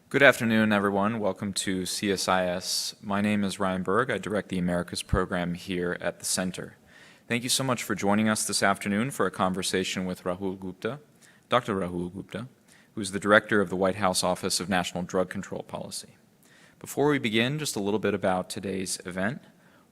Good afternoon, everyone. Welcome to CSIS. My name is Ryan Berg. I direct the Americas program here at the Center. Thank you so much for joining us this afternoon for a conversation with Rahul Gupta, Dr. Rahul Gupta, who is the director of the White House Office of National Drug Control Policy. Before we begin, just a little bit about today's event.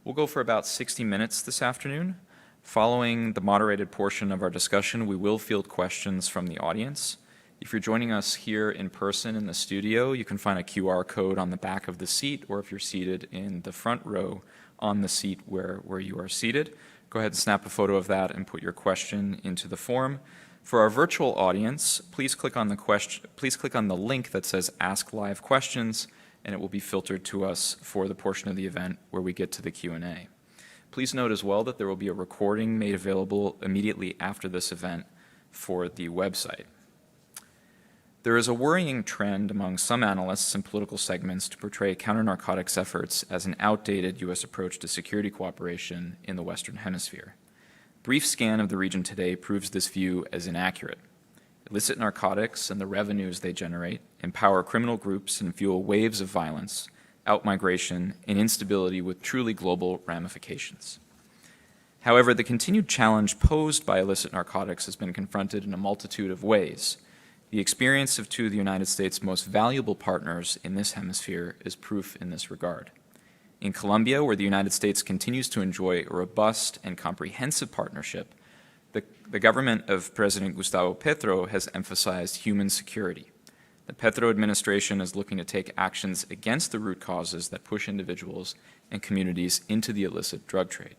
We'll go for about 60 minutes this afternoon. Following the moderated portion of our discussion, we will field questions from the audience. If you're joining us here in person in the studio, you can find a QR code on the back of the seat, or if you're seated in the front row on the seat where you are seated, go ahead and snap a photo of that and put your question into the form. For our virtual audience, please click on the link that says Ask Live Questions, and it will be filtered to us for the portion of the event where we get to the Q&A. Please note as well that there will be a recording made available immediately after this event for the website. There is a worrying trend among some analysts and political segments to portray counter-narcotics efforts as an outdated U.S. approach to security cooperation in the Western Hemisphere. Brief scan of the region today proves this view as inaccurate. Illicit narcotics and the revenues they generate empower criminal groups and fuel waves of violence, outmigration, and instability with truly global ramifications. However, the continued challenge posed by illicit narcotics has been confronted in a multitude of ways. The experience of two of the United States' most valuable partners in this hemisphere is proof in this regard. In Colombia, where the United States continues to enjoy a robust and comprehensive partnership, the government of President Gustavo Petro has emphasized human security. The Petro administration is looking to take actions against the root causes that push individuals and communities into the illicit drug trade.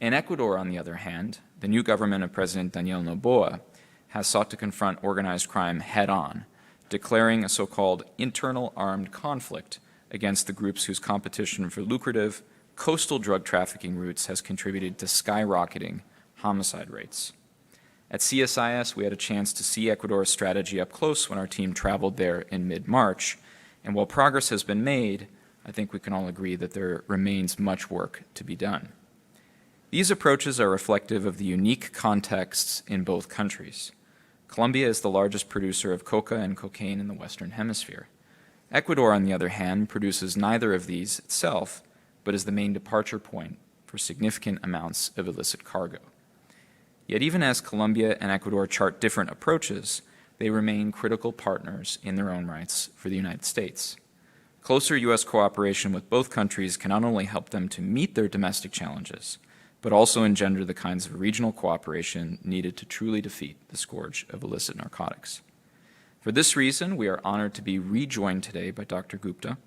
In Ecuador, on the other hand, the new government of President Daniel Noboa has sought to confront organized crime head-on, declaring a so-called internal armed conflict against the groups whose competition for lucrative coastal drug trafficking routes has contributed to skyrocketing homicide rates. At CSIS, we had a chance to see Ecuador's strategy up close when our team traveled there in mid-March, and while progress has been made, I think we can all agree that there remains much work to be done. These approaches are reflective of the unique contexts in both countries. Colombia is the largest producer of coca and cocaine in the Western Hemisphere. Ecuador, on the other hand, produces neither of these itself, but is the main departure point for significant amounts of illicit cargo. Yet even as Colombia and Ecuador chart different approaches, they remain critical partners in their own rights for the United States. Closer U.S. cooperation with both countries can not only help them to meet their domestic challenges, but also engender the kinds of regional cooperation needed to truly defeat the scourge of illicit narcotics. For this reason, we are honored to be rejoined today by Dr. Gupta.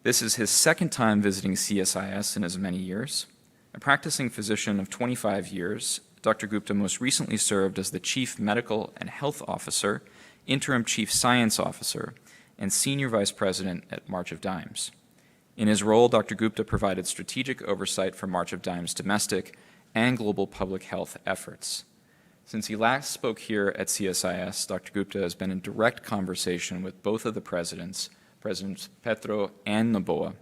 This is his second time visiting CSIS in as many years. A practicing physician of 25 years, Dr. Gupta most recently served as the Chief Medical and Health Officer, Interim Chief Science Officer, and Senior Vice President at March of Dimes. In his role, Dr. Gupta provided strategic oversight for March of Dimes' domestic and global public health efforts. Since he last spoke here at CSIS, Dr. Gupta has been in direct conversation with both of the presidents, Presidents Petro and Noboa,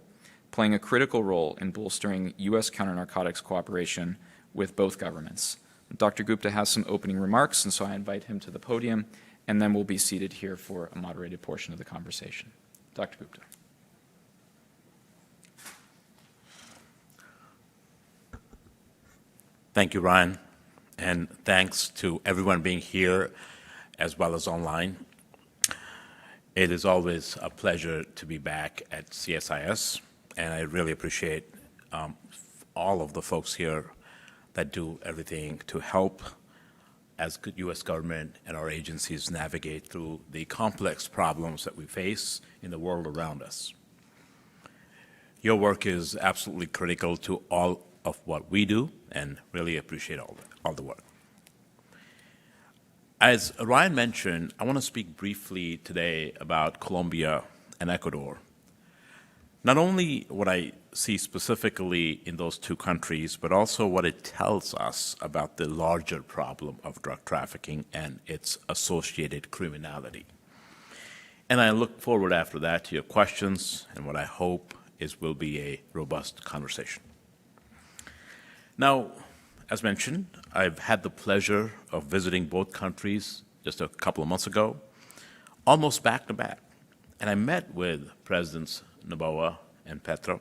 playing a critical role in bolstering U.S. counter-narcotics cooperation with both governments. Dr. Gupta has some opening remarks, and so I invite him to the podium, and then we'll be seated here for a moderated portion of the conversation. Dr. Gupta. Thank you, Ryan, and thanks to everyone being here as well as online. It is always a pleasure to be back at CSIS, and I really appreciate all of the folks here that do everything to help as U.S. government and our agencies navigate through the complex problems that we face in the world around us. Your work is absolutely critical to all of what we do, and really appreciate all the work. As Ryan mentioned, I want to speak briefly today about Colombia and Ecuador. Not only what I see specifically in those two countries, but also what it tells us about the larger problem of drug trafficking and its associated criminality. And I look forward after that to your questions and what I hope will be a robust conversation. Now, as mentioned, I've had the pleasure of visiting both countries just a couple of months ago, almost back to back. and I met with Presidents Noboa and Petro,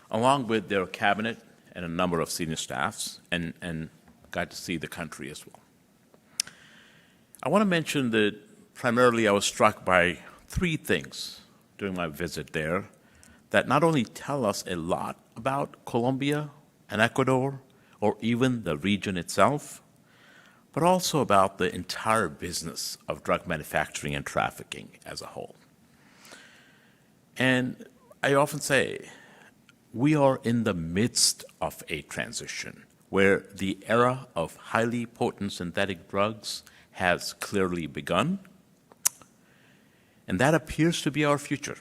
along with their cabinet and a number of senior staffs, and got to see the country as well. I want to mention that primarily I was struck by three things during my visit there that not only tell us a lot about Colombia and Ecuador, or even the region itself, but also about the entire business of drug manufacturing and trafficking as a whole. And I often say, we are in the midst of a transition where the era of highly potent synthetic drugs has clearly begun, and that appears to be our future.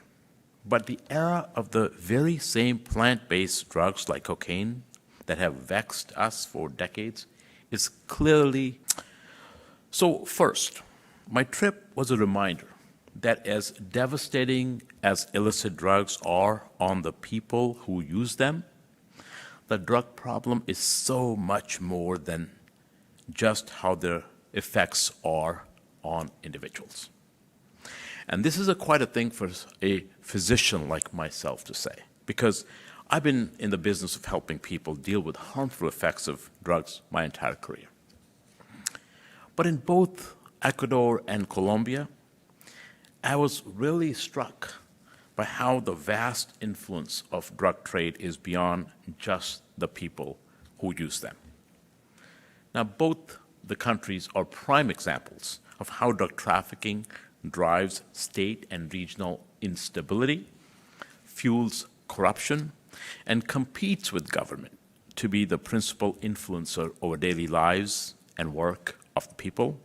But the era of the very same plant-based drugs like cocaine that have vexed us for decades is clearly. So first, my trip was a reminder that as devastating as illicit drugs are on the people who use them, the drug problem is so much more than just how their effects are on individuals. And this is quite a thing for a physician like myself to say, because I've been in the business of helping people deal with harmful effects of drugs my entire career. But in both Ecuador and Colombia, I was really struck by how the vast influence of drug trade is beyond just the people who use them. Now, both the countries are prime examples of how drug trafficking drives state and regional instability, fuels corruption, and competes with government to be the principal influencer over daily lives and work of the people,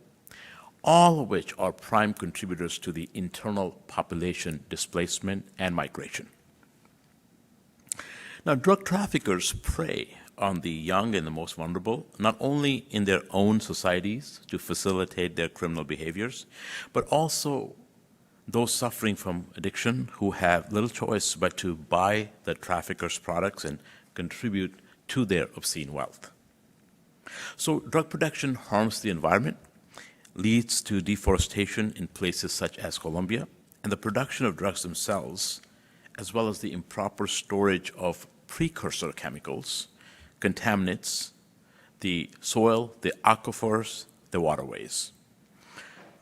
all of which are prime contributors to the internal population displacement and migration. Now, drug traffickers prey on the young and the most vulnerable, not only in their own societies to facilitate their criminal behaviors, but also those suffering from addiction who have little choice but to buy the traffickers' products and contribute to their obscene wealth. So drug production harms the environment, leads to deforestation in places such as Colombia, and the production of drugs themselves, as well as the improper storage of precursor chemicals, contaminates the soil, the aquifers, the waterways.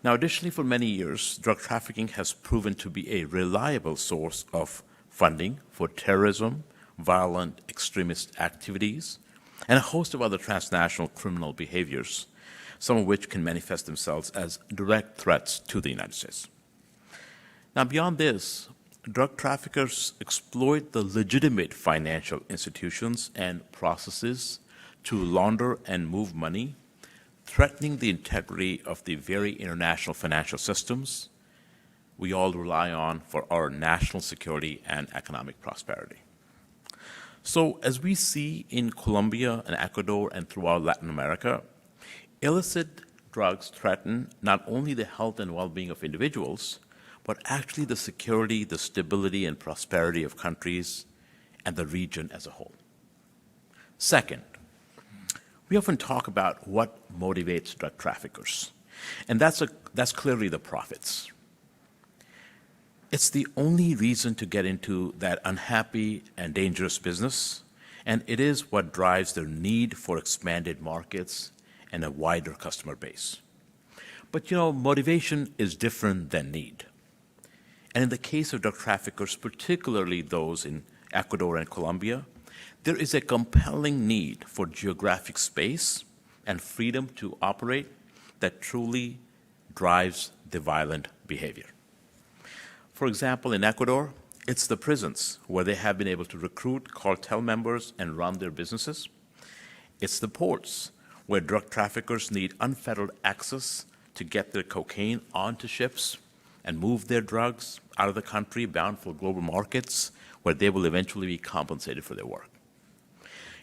Now, additionally, for many years, drug trafficking has proven to be a reliable source of funding for terrorism, violent extremist activities, and a host of other transnational criminal behaviors, some of which can manifest themselves as direct threats to the United States. Now, beyond this, drug traffickers exploit the legitimate financial institutions and processes to launder and move money, threatening the integrity of the very international financial systems we all rely on for our national security and economic prosperity. So, as we see in Colombia and Ecuador and throughout Latin America, illicit drugs threaten not only the health and well-being of individuals, but actually the security, the stability, and prosperity of countries and the region as a whole. Second, we often talk about what motivates drug traffickers, and that's clearly the profits. It's the only reason to get into that unhappy and dangerous business, and it is what drives their need for expanded markets and a wider customer base. But motivation is different than need. And in the case of drug traffickers, particularly those in Ecuador and Colombia, there is a compelling need for geographic space and freedom to operate that truly drives the violent behavior. For example, in Ecuador, it's the prisons where they have been able to recruit cartel members and run their businesses. It's the ports where drug traffickers need unfettered access to get their cocaine onto ships and move their drugs out of the country bound for global markets where they will eventually be compensated for their work.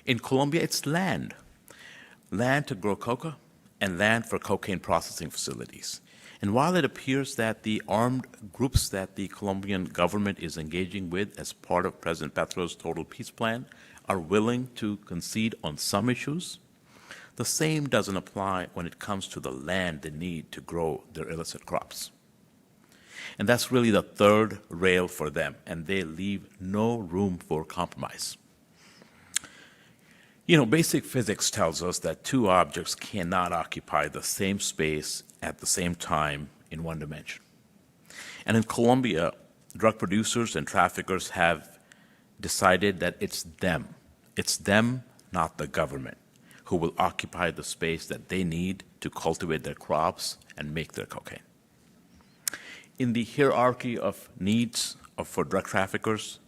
In Colombia, it's land to grow coca and land for cocaine processing facilities. And while it appears that the armed groups that the Colombian government is engaging with as part of President Petro's total peace plan are willing to concede on some issues, the same doesn't apply when it comes to the land they need to grow their illicit crops. And that's really the third rail for them, and they leave no room for compromise. You know, basic physics tells us that two objects cannot occupy the same space at the same time in one dimension. And in Colombia, drug producers and traffickers have decided that it's them, not the government, who will occupy the space that they need to cultivate their crops and make their cocaine. In the hierarchy of needs for drug traffickers,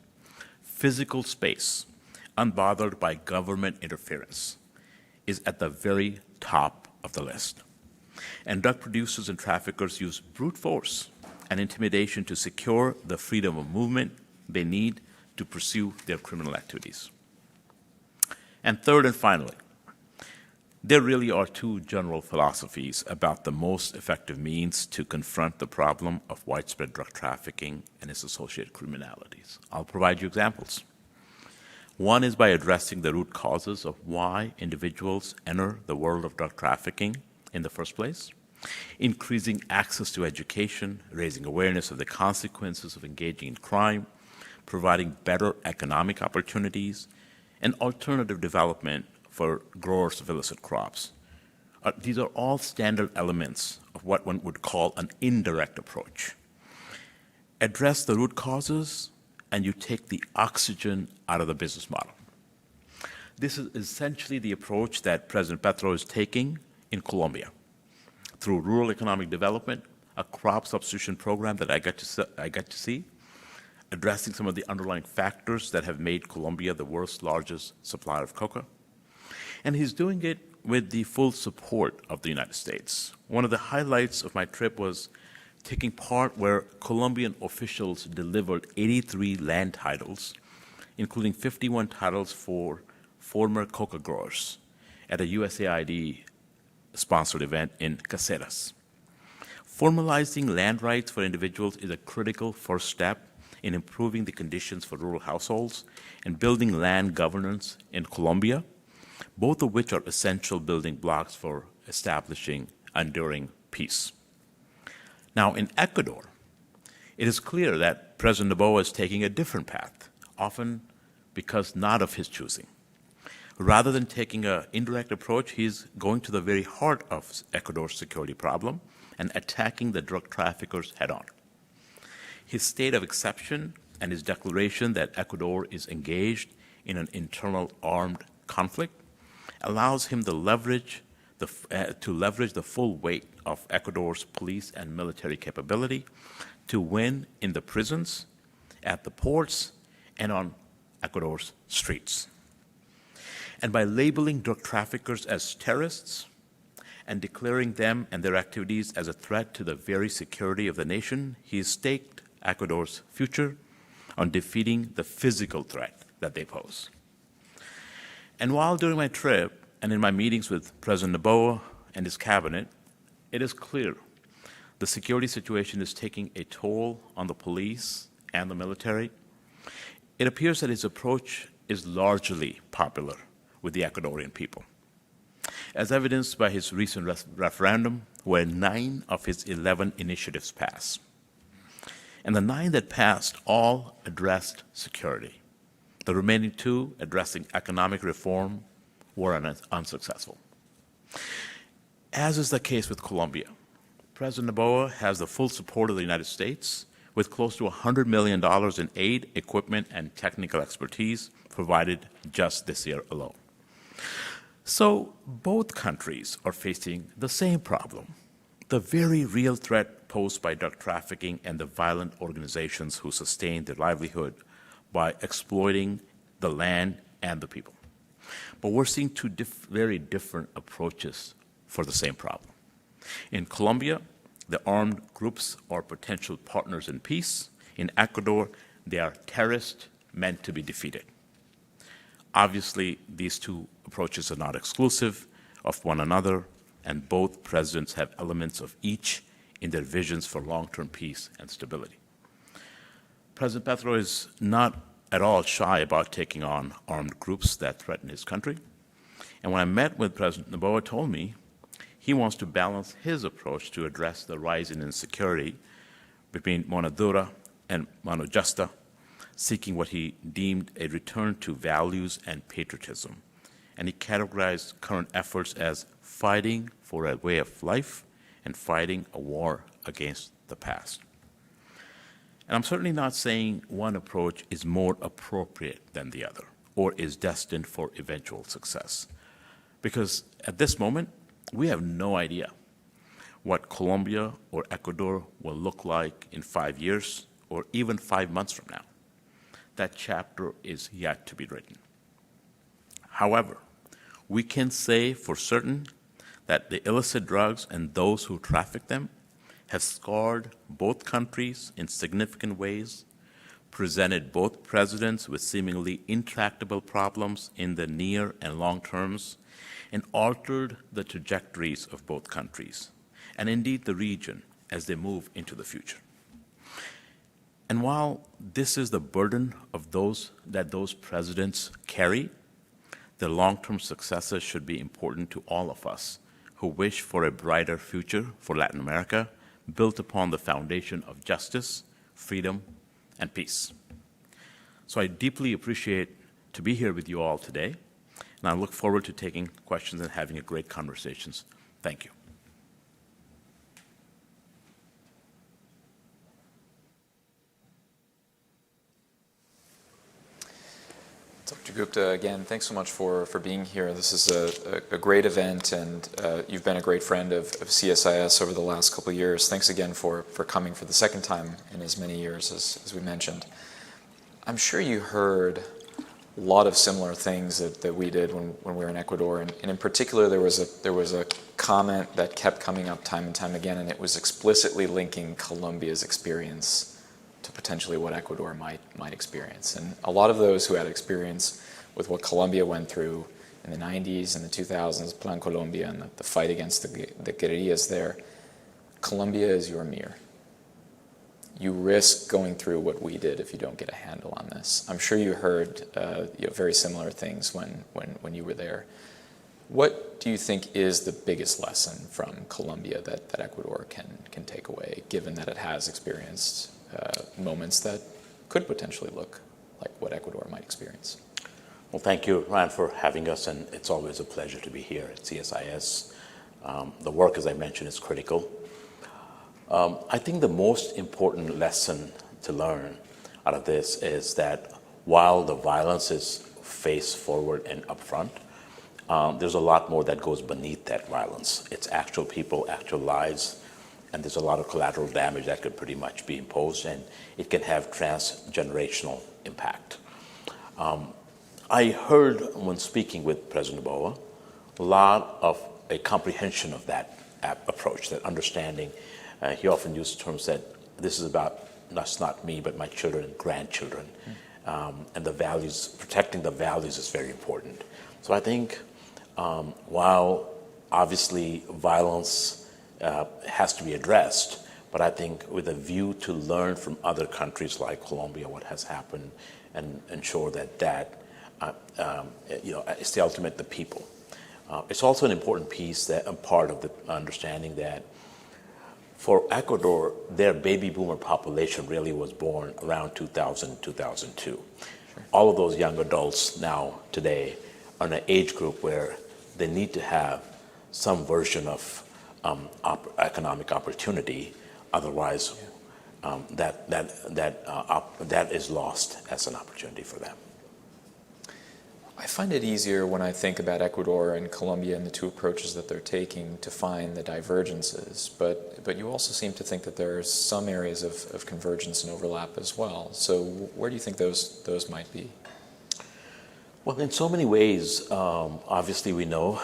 physical space, unbothered by government interference, is at the very top of the list. And drug producers and traffickers use brute force and intimidation to secure the freedom of movement they need to pursue their criminal activities. And third and finally, there really are two general philosophies about the most effective means to confront the problem of widespread drug trafficking and its associated criminalities. I'll provide you examples. One is by addressing the root causes of why individuals enter the world of drug trafficking in the first place, increasing access to education, raising awareness of the consequences of engaging in crime, providing better economic opportunities, and alternative development for growers of illicit crops. These are all standard elements of what one would call an indirect approach. Address the root causes, and you take the oxygen out of the business model. This is essentially the approach that President Petro is taking in Colombia through rural economic development, a crop substitution program that I got to see, addressing some of the underlying factors that have made Colombia the world's largest supplier of coca. And he's doing it with the full support of the United States. One of the highlights of my trip was taking part where Colombian officials delivered 83 land titles, including 51 titles for former coca growers at a USAID-sponsored event in Caceres. Formalizing land rights for individuals is a critical first step in improving the conditions for rural households and building land governance in Colombia, both of which are essential building blocks for establishing enduring peace. Now, in Ecuador, it is clear that President Noboa is taking a different path, often because not of his choosing. Rather than taking an indirect approach, he's going to the very heart of Ecuador's security problem and attacking the drug traffickers head-on. His state of exception and his declaration that Ecuador is engaged in an internal armed conflict allows him to leverage the full weight of Ecuador's police and military capability to win in the prisons, at the ports, and on Ecuador's streets. And by labeling drug traffickers as terrorists and declaring them and their activities as a threat to the very security of the nation, he has staked Ecuador's future on defeating the physical threat that they pose. And while during my trip and in my meetings with President Noboa and his cabinet, it is clear the security situation is taking a toll on the police and the military. It appears that his approach is largely popular with the Ecuadorian people, as evidenced by his recent referendum, where 9 of his 11 initiatives passed. And the 9 that passed all addressed security. The remaining 2, addressing economic reform, were unsuccessful. As is the case with Colombia, President Noboa has the full support of the United States, with close to $100 million in aid, equipment, and technical expertise provided just this year alone. So both countries are facing the same problem, the very real threat posed by drug trafficking and the violent organizations who sustain their livelihood by exploiting the land and the people. But we're seeing 2 very different approaches for the same problem. In Colombia, the armed groups are potential partners in peace. In Ecuador, they are terrorists meant to be defeated. Obviously, these 2 approaches are not exclusive of one another, and both presidents have elements of each in their visions for long-term peace and stability. President Petro is not at all shy about taking on armed groups that threaten his country. And when I met with President Noboa, told me he wants to balance his approach to address the rise in insecurity between Monadura and Mano Justa, seeking what he deemed a return to values and patriotism. And he categorized current efforts as fighting for a way of life and fighting a war against the past. And I'm certainly not saying one approach is more appropriate than the other or is destined for eventual success. Because at this moment, we have no idea what Colombia or Ecuador will look like in 5 years or even 5 months from now. That chapter is yet to be written. However, we can say for certain that the illicit drugs and those who traffic them have scarred both countries in significant ways, presented both presidents with seemingly intractable problems in the near and long terms, and altered the trajectories of both countries, and indeed the region as they move into the future. And while this is the burden of those presidents carry, their long-term successes should be important to all of us who wish for a brighter future for Latin America, built upon the foundation of justice, freedom, and peace. So I deeply appreciate to be here with you all today, and I look forward to taking questions and having a great conversations. Thank you. Dr. Gupta, again, thanks so much for being here. This is a great event, and you've been a great friend of CSIS over the last couple of years. Thanks again for coming for the second time in as many years as we mentioned. I'm sure you heard a lot of similar things that we did when we were in Ecuador, and in particular there was a comment that kept coming up time and time again, and it was explicitly linking Colombia's experience to potentially what Ecuador might experience. And a lot of those who had experience with what Colombia went through in the 90s and the 2000s, Plan Colombia and the fight against the guerrillas there, Colombia is your mirror. You risk going through what we did if you don't get a handle on this. I'm sure you heard very similar things when you were there. What do you think is the biggest lesson from Colombia that Ecuador can take away, given that it has experienced moments that could potentially look like what Ecuador might experience? Well, thank you, Ryan, for having us, and it's always a pleasure to be here at CSIS. The work, as I mentioned, is critical. I think the most important lesson to learn out of this is that while the violence is face forward and upfront, there's a lot more that goes beneath that violence. It's actual people, actual lives, and there's a lot of collateral damage that could pretty much be imposed, and it can have transgenerational impact. I heard when speaking with President Noboa a lot of a comprehension of that approach, that understanding. He often used terms that this is about not me, but my children and grandchildren, and the values, protecting the values is very important. So I think while obviously violence has to be addressed, but I think with a view to learn from other countries like Colombia what has happened and ensure that it's the ultimate, the people. It's also an important piece, that a part of the understanding that for Ecuador, their baby boomer population really was born around 2000, 2002. Sure. All of those young adults now today are in an age group where they need to have some version of economic opportunity. Otherwise, that is lost as an opportunity for them. I find it easier when I think about Ecuador and Colombia and the two approaches that they're taking to find the divergences, but you also seem to think that there are some areas of convergence and overlap as well. So where do you think those might be? Well, in so many ways, obviously we know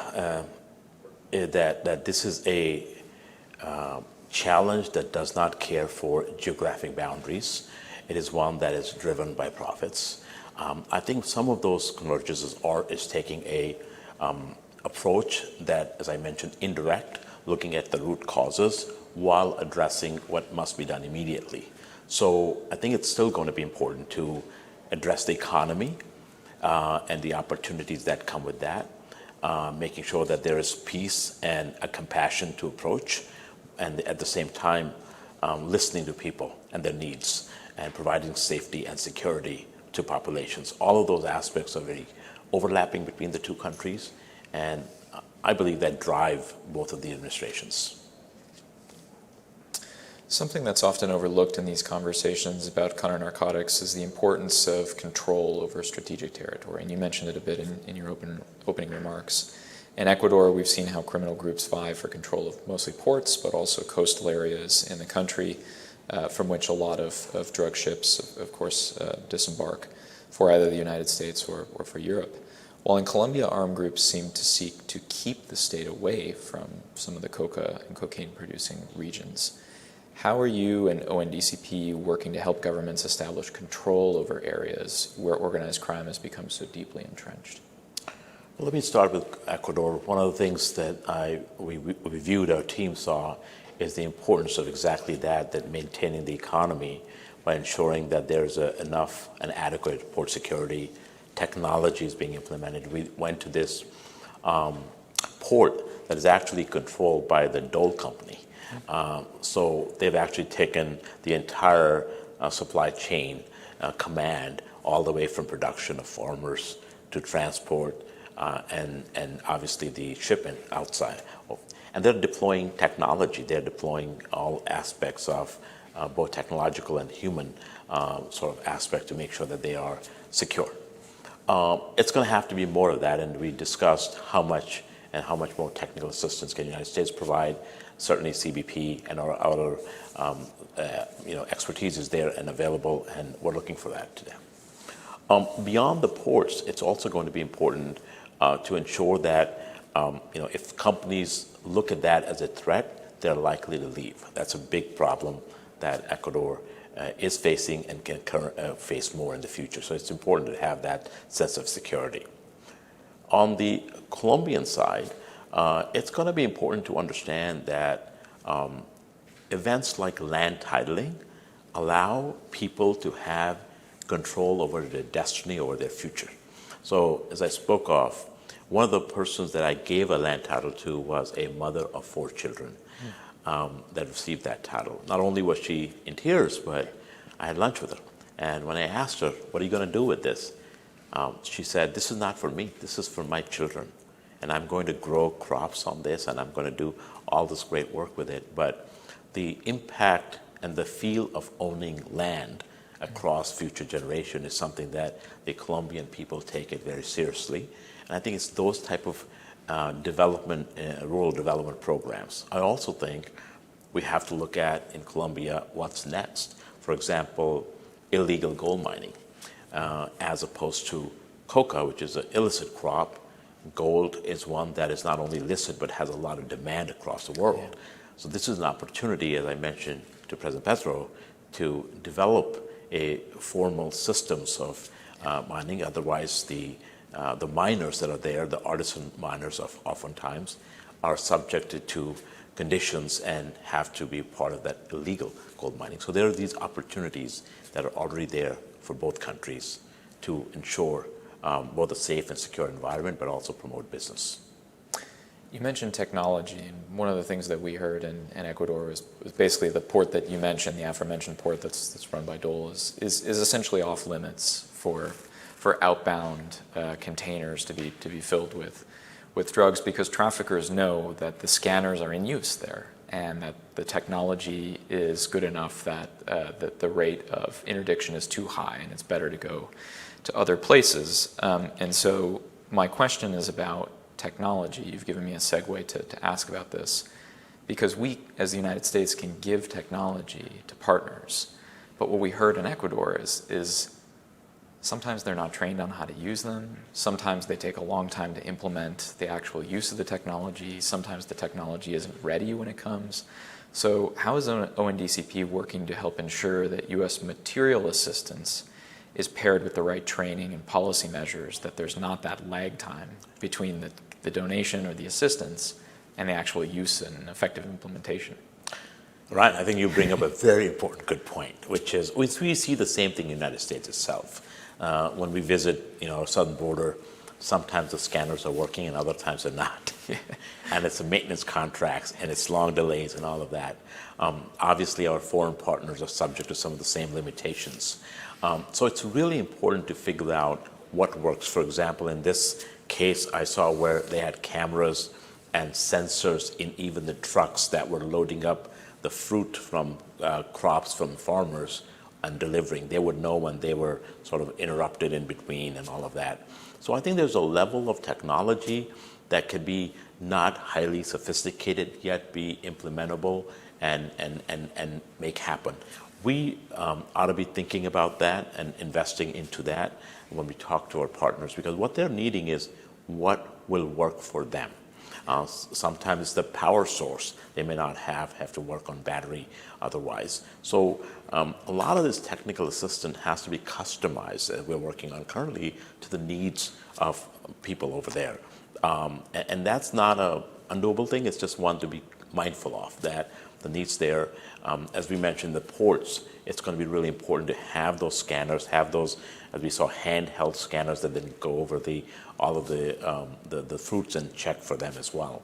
that this is a challenge that does not care for geographic boundaries. It is one that is driven by profits. I think some of those convergences is taking a approach that, as I mentioned, indirect, looking at the root causes while addressing what must be done immediately. So I think it's still going to be important to address the economy and the opportunities that come with that, making sure that there is peace and a compassion to approach, and at the same time listening to people and their needs and providing safety and security to populations. All of those aspects are very overlapping between the two countries, and I believe that drive both of the administrations. Something that's often overlooked in these conversations about counter-narcotics is the importance of control over strategic territory, and you mentioned it a bit in your opening remarks. In Ecuador, we've seen how criminal groups vie for control of mostly ports, but also coastal areas in the country, from which a lot of drug ships, of course, disembark for either the United States or for Europe. While in Colombia, armed groups seem to seek to keep the state away from some of the coca and cocaine-producing regions. How are you and ONDCP working to help governments establish control over areas where organized crime has become so deeply entrenched? Well, let me start with Ecuador. One of the things that we reviewed, our team saw, is the importance of exactly that maintaining the economy by ensuring that there's enough and adequate port security, technology is being implemented. We went to this port that is actually controlled by the Dole company. So they've actually taken the entire supply chain command all the way from production of farmers to transport and obviously the shipment outside. And they're deploying technology. They're deploying all aspects of both technological and human sort of aspect to make sure that they are secure. It's going to have to be more of that, and we discussed how much more technical assistance can the United States provide. Certainly CBP and our other expertise is there and available, and we're looking for that today. Beyond the ports, it's also going to be important to ensure that if companies look at that as a threat, they're likely to leave. That's a big problem that Ecuador is facing and can face more in the future. So it's important to have that sense of security. On the Colombian side, it's going to be important to understand that events like land titling allow people to have control over their destiny or their future. So as I spoke of, one of the persons that I gave a land title to was a mother of 4 children that received that title. Not only was she in tears, but I had lunch with her. And when I asked her, what are you going to do with this? She said, this is not for me, this is for my children. And I'm going to grow crops on this, and I'm going to do all this great work with it. But the impact and the feel of owning land across future generation is something that the Colombian people take it very seriously. And I think it's those type of rural development programs. I also think we have to look at, in Colombia, what's next. For example, illegal gold mining, as opposed to coca, which is an illicit crop. Gold is one that is not only illicit, but has a lot of demand across the world. Yeah. So this is an opportunity, as I mentioned to President Petro, to develop a formal systems of mining. Otherwise, the miners that are there, the artisan miners, oftentimes are subjected to conditions and have to be part of that illegal gold mining. So there are these opportunities that are already there for both countries to ensure both a safe and secure environment, but also promote business. You mentioned technology, and one of the things that we heard in Ecuador was basically the port that you mentioned, the aforementioned port that's run by Dole, is essentially off limits for outbound containers to be filled with drugs, because traffickers know that the scanners are in use there and that the technology is good enough that the rate of interdiction is too high and it's better to go to other places. And so my question is about technology. You've given me a segue to ask about this, because we, as the United States, can give technology to partners. But what we heard in Ecuador is sometimes they're not trained on how to use them. Sometimes they take a long time to implement the actual use of the technology. Sometimes the technology isn't ready when it comes. So how is ONDCP working to help ensure that U.S. material assistance is paired with the right training and policy measures, that there's not that lag time between the donation or the assistance and the actual use and effective implementation? Right. I think you bring up a very important, good point, which is we see the same thing in the United States itself. When we visit, our southern border, sometimes the scanners are working and other times they're not. And it's the maintenance contracts and it's long delays and all of that. Obviously, our foreign partners are subject to some of the same limitations. So it's really important to figure out what works. For example, in this case, I saw where they had cameras and sensors in even the trucks that were loading up the fruit from crops from farmers and delivering. They would know when they were sort of interrupted in between and all of that. So I think there's a level of technology that could be not highly sophisticated yet be implementable and make happen. We ought to be thinking about that and investing into that when we talk to our partners, because what they're needing is what will work for them. Sometimes the power source they may not have to work on battery otherwise. So a lot of this technical assistance has to be customized, as we're working on currently, to the needs of people over there. And that's not a undoable thing. It's just one to be mindful of, that the needs there. As we mentioned, the ports, it's going to be really important to have those scanners, have those, as we saw, handheld scanners that then go over all of the fruits and check for them as well.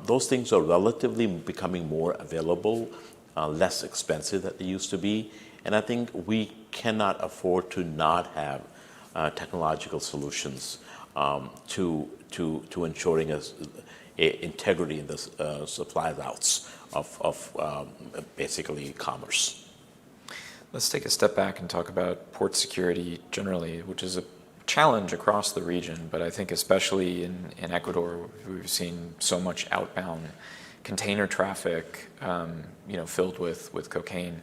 Those things are relatively becoming more available, less expensive than they used to be. And I think we cannot afford to not have technological solutions to ensuring integrity in the supply routes of basically commerce. Let's take a step back and talk about port security generally, which is a challenge across the region, but I think especially in Ecuador, we've seen so much outbound container traffic, filled with cocaine.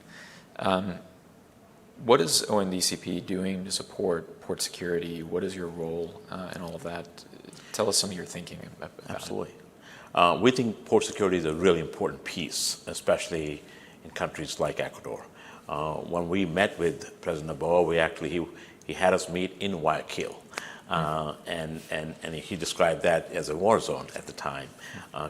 What is ONDCP doing to support port security? What is your role in all of that? Tell us some of your thinking about Absolutely. We think port security is a really important piece, especially in countries like Ecuador. When we met with President Noboa, he had us meet in Guayaquil, and he described that as a war zone at the time.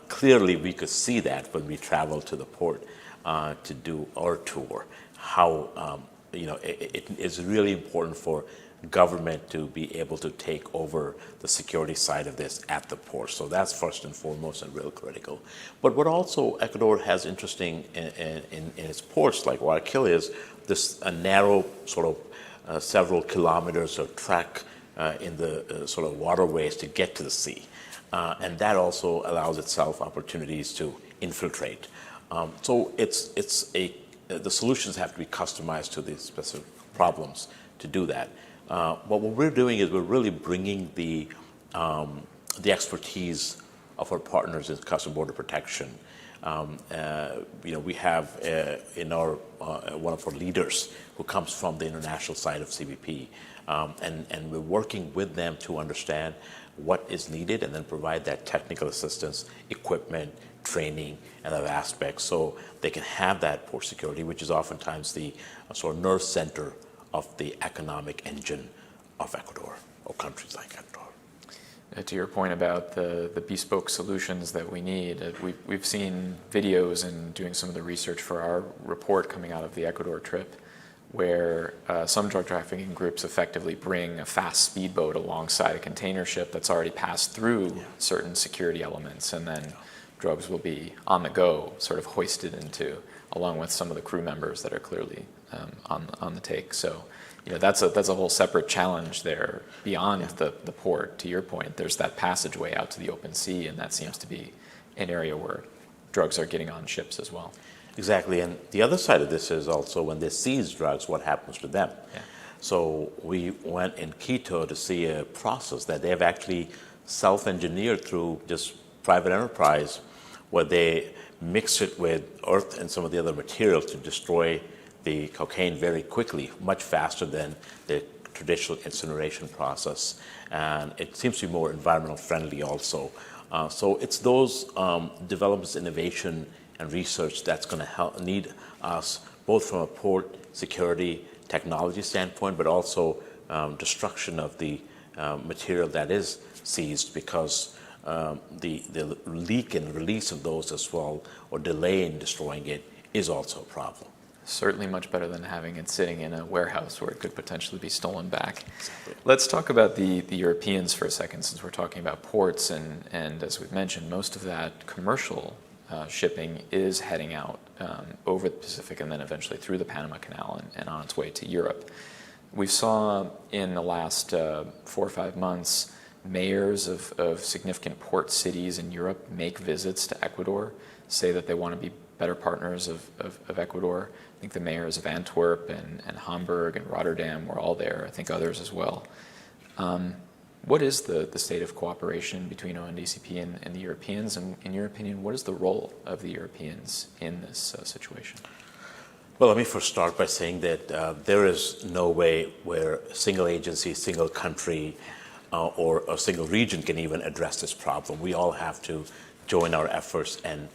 Clearly, we could see that when we traveled to the port to do our tour, how it is really important for government to be able to take over the security side of this at the port. So that's first and foremost and real critical. But what also Ecuador has interesting in its ports, like Guayaquil, is this a narrow sort of several kilometers of track in the sort of waterways to get to the sea. And that also allows itself opportunities to infiltrate. So the solutions have to be customized to these specific problems to do that. But what we're doing is we're really bringing the expertise of our partners in Customs Border Protection. We have in our one of our leaders who comes from the international side of CBP, and we're working with them to understand what is needed and then provide that technical assistance, equipment, training, and other aspects, so they can have that port security, which is oftentimes the sort of nerve center of the economic engine of Ecuador or countries like Ecuador. To your point about the bespoke solutions that we need, we've seen videos and doing some of the research for our report coming out of the Ecuador trip, where some drug trafficking groups effectively bring a fast speedboat alongside a container ship that's already passed through certain security elements, and then drugs will be on the go, sort of hoisted into, along with some of the crew members that are clearly on the take. So, that's a whole separate challenge there beyond the port. To your point, there's that passageway out to the open sea, and that seems to be an area where drugs are getting on ships as well. Exactly, and the other side of this is also when they seize drugs, what happens to them? Yeah. So we went in Quito to see a process that they have actually self-engineered through just private enterprise, where they mix it with earth and some of the other materials to destroy the cocaine very quickly, much faster than the traditional incineration process. And it seems to be more environmental friendly also. So it's those developments, innovation, and research that's going to need us, both from a port security technology standpoint, but also destruction of the material that is seized, because the leak and release of those as well, or delay in destroying it, is also a problem. Certainly much better than having it sitting in a warehouse where it could potentially be stolen back. Let's talk about the Europeans for a second, since we're talking about ports, and as we've mentioned, most of that commercial shipping is heading out over the Pacific and then eventually through the Panama Canal and on its way to Europe. We saw in the last 4 or 5 months mayors of significant port cities in Europe make visits to Ecuador, say that they want to be better partners of Ecuador. I think the mayors of Antwerp and Hamburg and Rotterdam were all there, I think others as well. What is the state of cooperation between ONDCP and the Europeans? And in your opinion, what is the role of the Europeans in this situation? Well, let me first start by saying that there is no way where a single agency, single country, or a single region can even address this problem. We all have to join our efforts and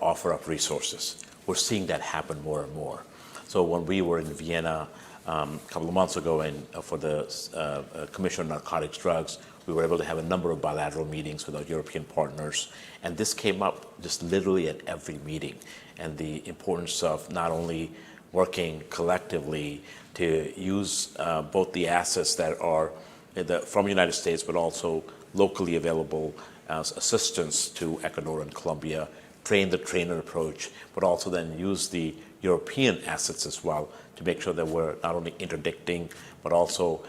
offer up resources. We're seeing that happen more and more. So when we were in Vienna a couple of months ago for the Commission on Narcotics Drugs, we were able to have a number of bilateral meetings with our European partners. And this came up just literally at every meeting. And the importance of not only working collectively to use both the assets that are from the United States, but also locally available as assistance to Ecuador and Colombia, train the trainer approach, but also then use the European assets as well to make sure that we're not only interdicting, but also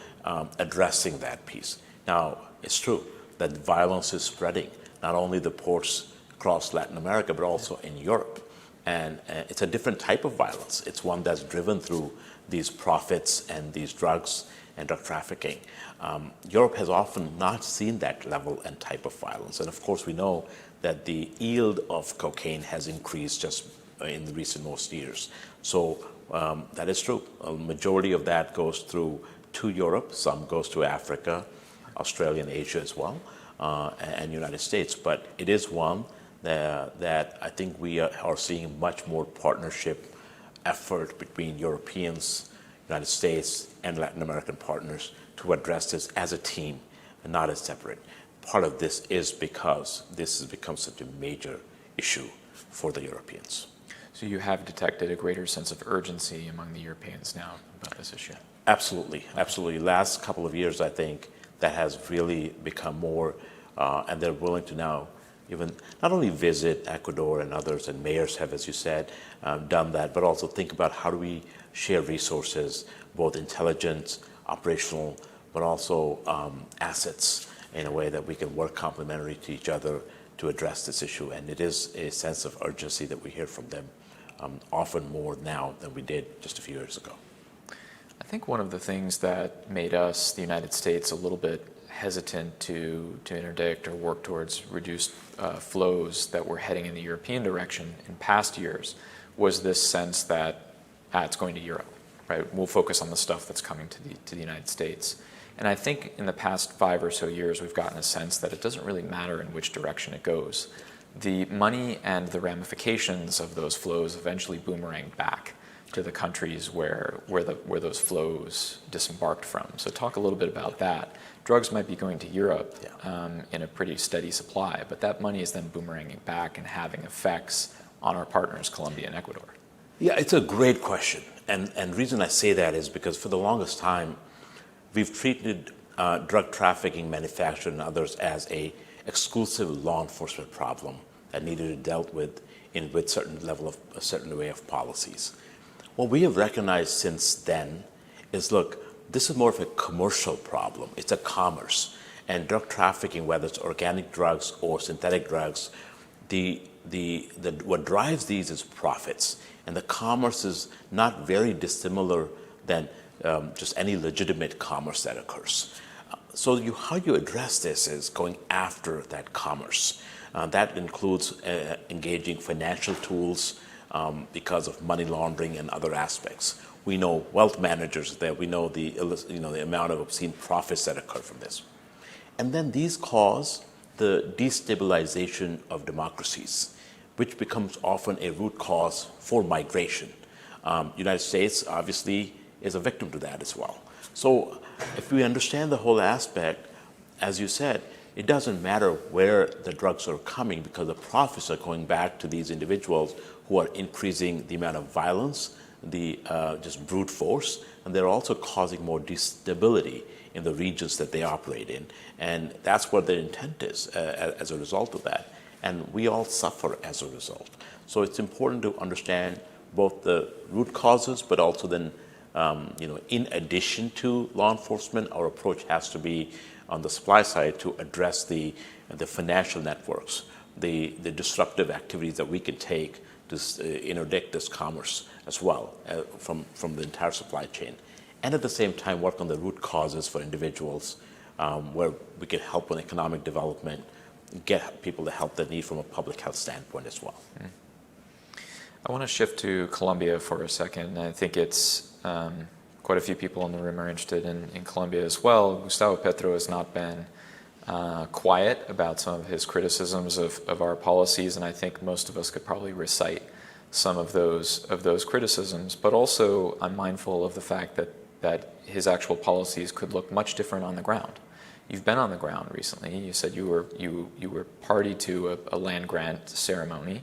addressing that piece. Now, it's true that violence is spreading, not only the ports across Latin America, but also in Europe. And it's a different type of violence. It's one that's driven through these profits and these drugs and drug trafficking. Europe has often not seen that level and type of violence. And of course, we know that the yield of cocaine has increased just in the recent most years. So that is true. A majority of that goes through to Europe. Some goes to Africa, Australia, and Asia as well, and United States. But it is one that I think we are seeing much more partnership effort between Europeans, United States, and Latin American partners to address this as a team and not as separate. Part of this is because this has become such a major issue for the Europeans. So you have detected a greater sense of urgency among the Europeans now about this issue? Absolutely, absolutely. Last couple of years, I think that has really become more, and they're willing to now even not only visit Ecuador and others, and mayors have, as you said, done that, but also think about how do we share resources, both intelligence, operational, but also assets in a way that we can work complementary to each other to address this issue. And it is a sense of urgency that we hear from them often more now than we did just a few years ago. I think one of the things that made us, the United States, a little bit hesitant to interdict or work towards reduced flows that were heading in the European direction in past years was this sense that it's going to Europe, right? We'll focus on the stuff that's coming to the United States. And I think in the past 5 or so years, we've gotten a sense that it doesn't really matter in which direction it goes. The money and the ramifications of those flows eventually boomerang back to the countries where those flows disembarked from. So talk a little bit about that. Drugs might be going to Europe in a pretty steady supply, but that money is then boomeranging back and having effects on our partners, Colombia and Ecuador. Yeah, it's a great question. And the reason I say that is because for the longest time, we've treated drug trafficking, manufacture, and others as a exclusive law enforcement problem that needed to be dealt with with a certain way of policies. What we have recognized since then is, look, this is more of a commercial problem. It's a commerce. And drug trafficking, whether it's organic drugs or synthetic drugs, what drives these is profits. And the commerce is not very dissimilar than just any legitimate commerce that occurs. So how you address this is going after that commerce. That includes engaging financial tools because of money laundering and other aspects. We know wealth managers there. We know the amount of obscene profits that occur from this. And then these cause the destabilization of democracies, which becomes often a root cause for migration. United States, obviously, is a victim to that as well. So if we understand the whole aspect, as you said, it doesn't matter where the drugs are coming because the profits are going back to these individuals who are increasing the amount of violence, the just brute force, and they're also causing more instability in the regions that they operate in. And that's what their intent is as a result of that. And we all suffer as a result. So it's important to understand both the root causes, but also then, in addition to law enforcement, our approach has to be on the supply side to address the financial networks, the disruptive activities that we can take to interdict this commerce as well from the entire supply chain. And at the same time, work on the root causes for individuals where we can help with economic development, get people the help they need from a public health standpoint as well. I want to shift to Colombia for a second. I think it's quite a few people in the room are interested in Colombia as well. Gustavo Petro has not been quiet about some of his criticisms of our policies, and I think most of us could probably recite some of those criticisms. But also, I'm mindful of the fact that his actual policies could look much different on the ground. You've been on the ground recently. You said you were party to a land grant ceremony.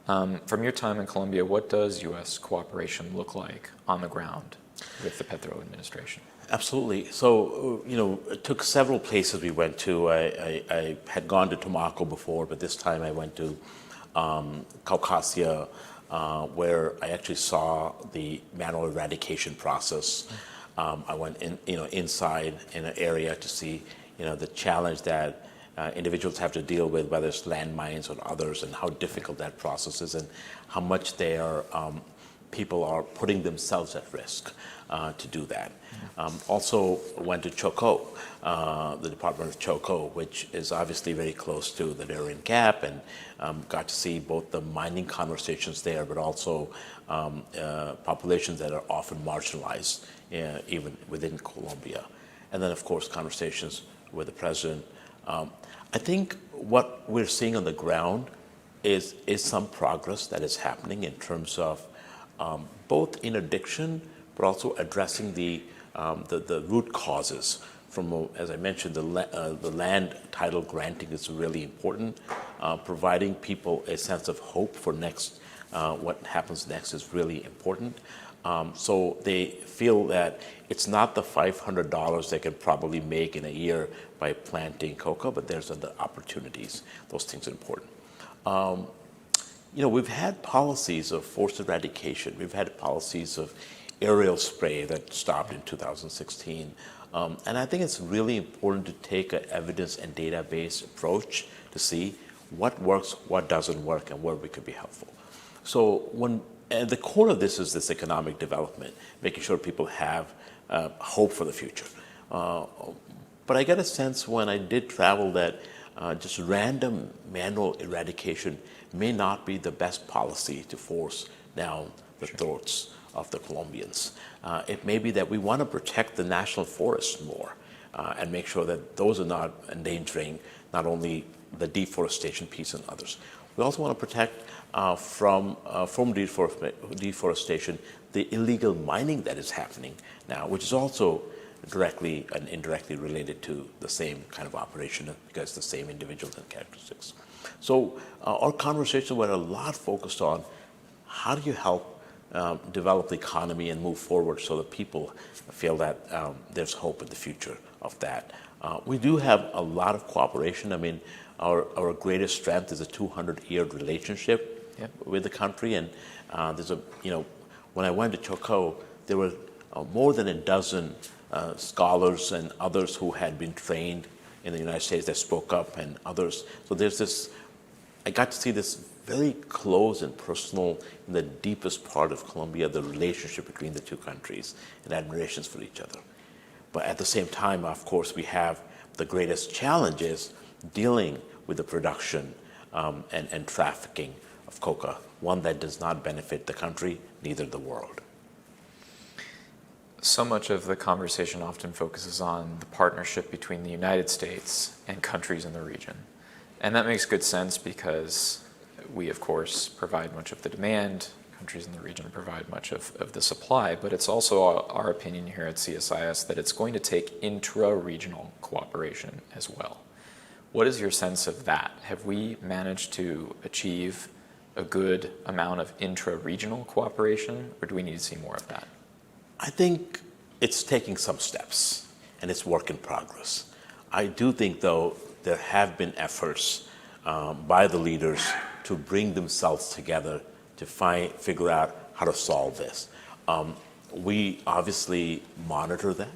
From your time in Colombia, what does U.S. cooperation look like on the ground with the Petro administration? Absolutely. So, it took several places we went to. I had gone to Tumaco before, but this time I went to Caucasia, where I actually saw the manual eradication process. I went inside in an area to see, the challenge that individuals have to deal with, whether it's landmines or others, and how difficult that process is, and how much people are putting themselves at risk to do that. Also went to Chocó, the Department of Chocó, which is obviously very close to the Darien Gap, and got to see both the mining conversations there, but also populations that are often marginalized, even within Colombia. And then, of course, conversations with the president. I think what we're seeing on the ground is some progress that is happening in terms of both interdiction, but also addressing the root causes. As I mentioned, the land title granting is really important. Providing people a sense of hope for what happens next is really important. So they feel that it's not the $500 they can probably make in a year by planting coca, but there's other opportunities. Those things are important. We've had policies of forced eradication. We've had policies of aerial spray that stopped in 2016. And I think it's really important to take an evidence and data-based approach to see what works, what doesn't work, and where we could be helpful. So at the core of this is this economic development, making sure people have hope for the future. But I get a sense when I did travel that just random manual eradication may not be the best policy to force down the throats of the Colombians. It may be that we want to protect the national forests more and make sure that those are not endangering not only the deforestation piece and others. We also want to protect from deforestation the illegal mining that is happening now, which is also directly and indirectly related to the same kind of operation because the same individuals and characteristics. So our conversation were a lot focused on how do you help develop the economy and move forward so that people feel that there's hope in the future of that. We do have a lot of cooperation. I mean, our greatest strength is a 200-year relationship with the country, and when I went to Chocó, there were more than a dozen scholars and others who had been trained in the United States that spoke up, and others. So I got to see this very close and personal, in the deepest part of Colombia, the relationship between the two countries and admirations for each other. But at the same time, of course, we have the greatest challenges dealing with the production and trafficking of coca, one that does not benefit the country, neither the world. So much of the conversation often focuses on the partnership between the United States and countries in the region. And that makes good sense because we, of course, provide much of the demand. Countries in the region provide much of the supply. But it's also our opinion here at CSIS that it's going to take intra-regional cooperation as well. What is your sense of that? Have we managed to achieve a good amount of intra-regional cooperation, or do we need to see more of that? I think it's taking some steps, and it's work in progress. I do think, though, there have been efforts by the leaders to bring themselves together to figure out how to solve this. We obviously monitor that.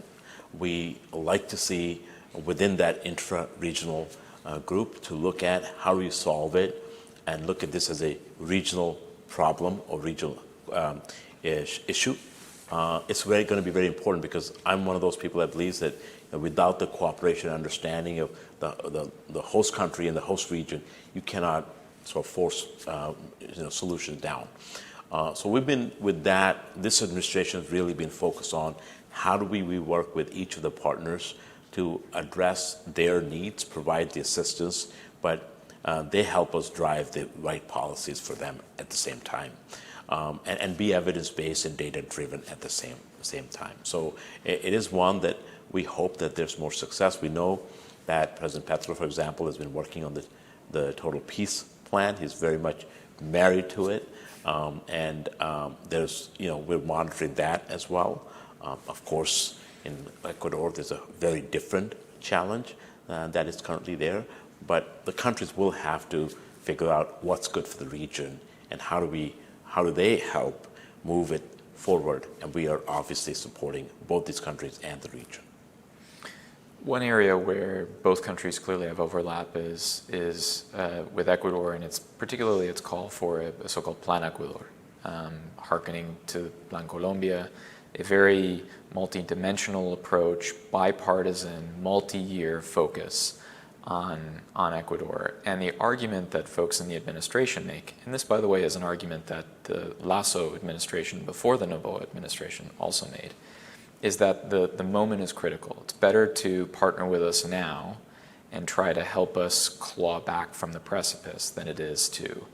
We like to see within that intra-regional group to look at how do you solve it and look at this as a regional problem or regional issue. It's going to be very important because I'm one of those people that believes that without the cooperation and understanding of the host country and the host region, you cannot sort of force solutions down. So we've been with that. This administration has really been focused on how do we work with each of the partners to address their needs, provide the assistance, but they help us drive the right policies for them at the same time, and be evidence-based and data-driven at the same time. So it is one that we hope that there's more success. We know that President Petro, for example, has been working on the Total Peace Plan. He's very much married to it, and there's we're monitoring that as well. Of course, in Ecuador, there's a very different challenge that is currently there, but the countries will have to figure out what's good for the region and how do they help move it forward, and we are obviously supporting both these countries and the region. One area where both countries clearly have overlap is with Ecuador, and it's particularly its call for a so-called Plan Ecuador, hearkening to Plan Colombia, a very multi-dimensional approach, bipartisan, multi-year focus on Ecuador. And the argument that folks in the administration make, and this, by the way, is an argument that the Lasso administration before the Noboa administration also made, is that the moment is critical. It's better to partner with us now and try to help us claw back from the precipice than it is to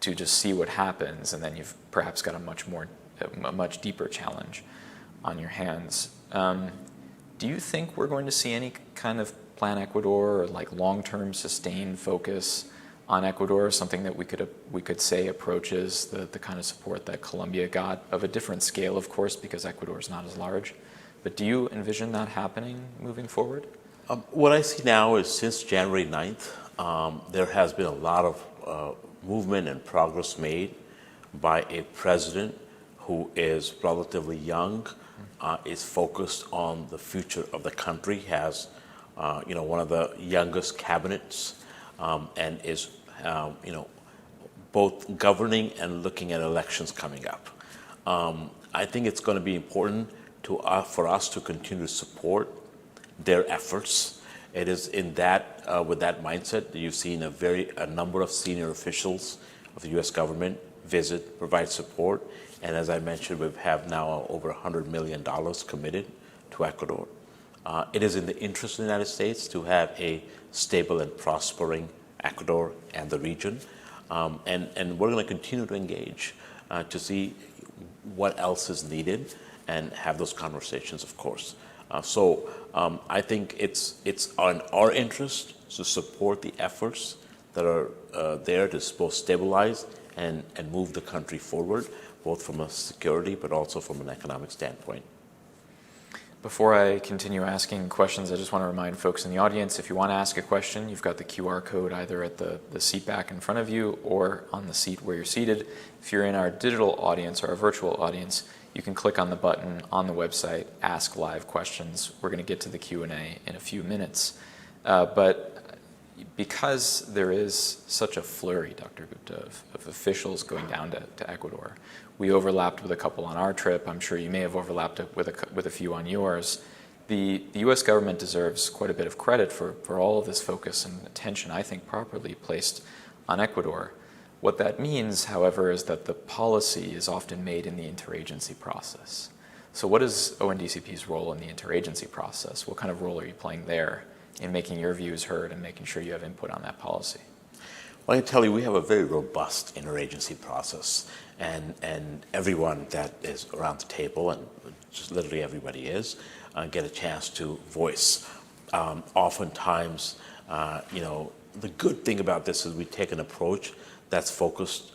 just see what happens, and then you've perhaps got a much deeper challenge on your hands. Do you think we're going to see any kind of Plan Ecuador or like long-term sustained focus on Ecuador, something that we could say approaches the kind of support that Colombia got, of a different scale, of course, because Ecuador is not as large? But do you envision that happening moving forward? What I see now is since January 9th, there has been a lot of movement and progress made by a president who is relatively young, is focused on the future of the country, has one of the youngest cabinets, and is both governing and looking at elections coming up. I think it's going to be important for us to continue to support their efforts. It is in that with that mindset that you've seen a number of senior officials of the U.S. government visit, provide support, and as I mentioned, we have now over $100 million committed to Ecuador. It is in the interest of the United States to have a stable and prospering Ecuador and the region, and we're going to continue to engage to see what else is needed and have those conversations, of course. So I think it's on our interest to support the efforts that are there to both stabilize and move the country forward, both from a security but also from an economic standpoint. Before I continue asking questions, I just want to remind folks in the audience, if you want to ask a question, you've got the QR code either at the seat back in front of you or on the seat where you're seated. If you're in our digital audience or our virtual audience, you can click on the button on the website, Ask Live Questions. We're going to get to the Q&A in a few minutes. But because there is such a flurry, Dr. Gupta, of officials going down to Ecuador, we overlapped with a couple on our trip. I'm sure you may have overlapped with a few on yours. The U.S. government deserves quite a bit of credit for all of this focus and attention, I think, properly placed on Ecuador. What that means, however, is that the policy is often made in the interagency process. So what is ONDCP's role in the interagency process? What kind of role are you playing there in making your views heard and making sure you have input on that policy? Well, I can tell you, we have a very robust interagency process, and everyone that is around the table, and just literally everybody is, get a chance to voice. Oftentimes, the good thing about this is we take an approach that's focused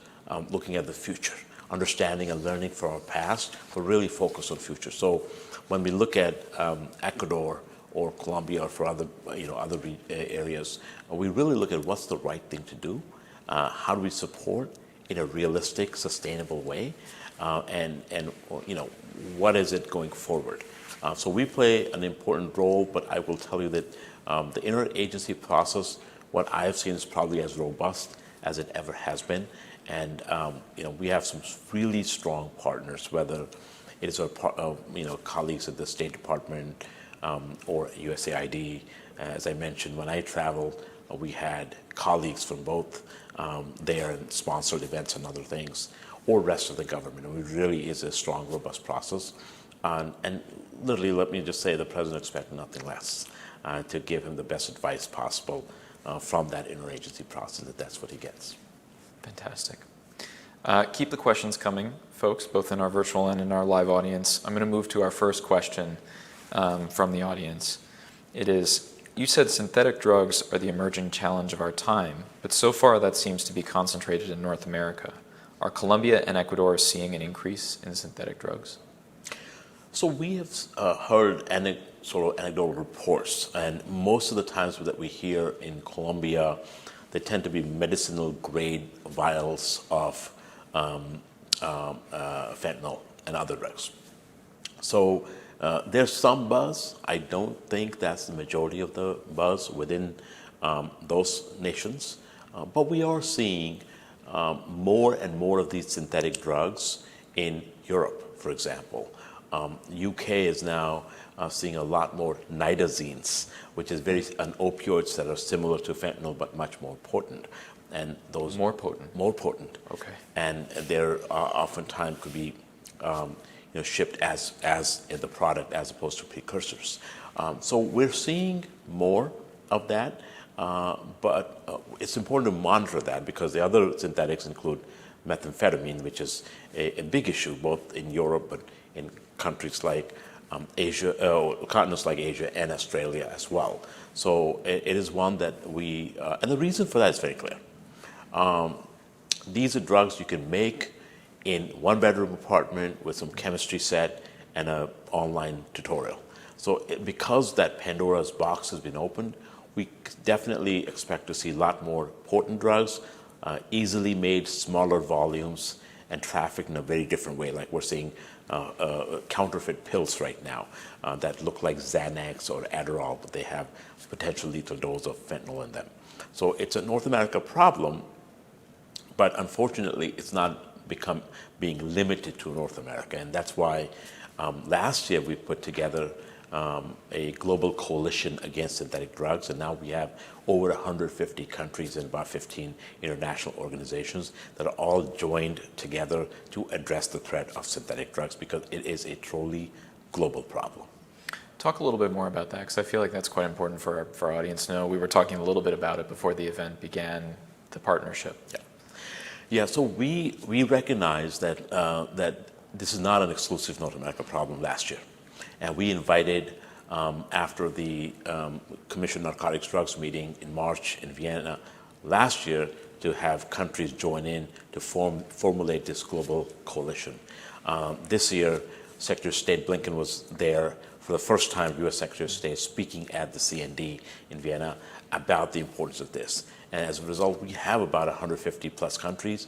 looking at the future, understanding and learning from our past, but really focus on future. So when we look at Ecuador or Colombia or for other areas, we really look at what's the right thing to do, how do we support in a realistic, sustainable way, and what is it going forward. So we play an important role, but I will tell you that the interagency process, what I have seen, is probably as robust as it ever has been. And we have some really strong partners, whether it is our colleagues at the State Department or USAID. As I mentioned, when I traveled, we had colleagues from both there and sponsored events and other things, or rest of the government. It really is a strong, robust process. And literally, let me just say, the president expects nothing less to give him the best advice possible from that interagency process, that's what he gets. Fantastic. Keep the questions coming, folks, both in our virtual and in our live audience. I'm going to move to our first question from the audience. It is, you said synthetic drugs are the emerging challenge of our time, but so far that seems to be concentrated in North America. Are Colombia and Ecuador seeing an increase in synthetic drugs? So we have heard anecdotal reports, and most of the times that we hear in Colombia, they tend to be medicinal grade vials of fentanyl and other drugs. So there's some buzz. I don't think that's the majority of the buzz within those nations, but we are seeing more and more of these synthetic drugs in Europe, for example. UK is now seeing a lot more nitazines, which is an opioids that are similar to fentanyl but much more potent. And those more potent. More potent. Okay. And they're oftentimes could be shipped as in the product as opposed to precursors. So we're seeing more of that, but it's important to monitor that because the other synthetics include methamphetamine, which is a big issue both in Europe but in countries like Asia, continents like Asia and Australia as well. So it is one that we, and the reason for that is very clear. These are drugs you can make in one-bedroom apartment with some chemistry set and an online tutorial. So because that Pandora's box has been opened, we definitely expect to see a lot more potent drugs, easily made, smaller volumes, and trafficked in a very different way. Like we're seeing counterfeit pills right now that look like Xanax or Adderall, but they have potential lethal dose of fentanyl in them. So it's a North America problem, but unfortunately it's not being limited to North America. And that's why last year we put together a global coalition against synthetic drugs, and now we have over 150 countries and about 15 international organizations that are all joined together to address the threat of synthetic drugs because it is a truly global problem. Talk a little bit more about that, because I feel like that's quite important for our audience to know. We were talking a little bit about it before the event began, the partnership. Yeah. So we recognize that that this is not an exclusive North America problem last year. And we invited, after the Commission on Narcotics Drugs meeting in March in Vienna last year, to have countries join in to formulate this global coalition. This year, Secretary of State Blinken was there for the first time, U.S. Secretary of State speaking at the CND in Vienna about the importance of this. And as a result, we have about 150 plus countries,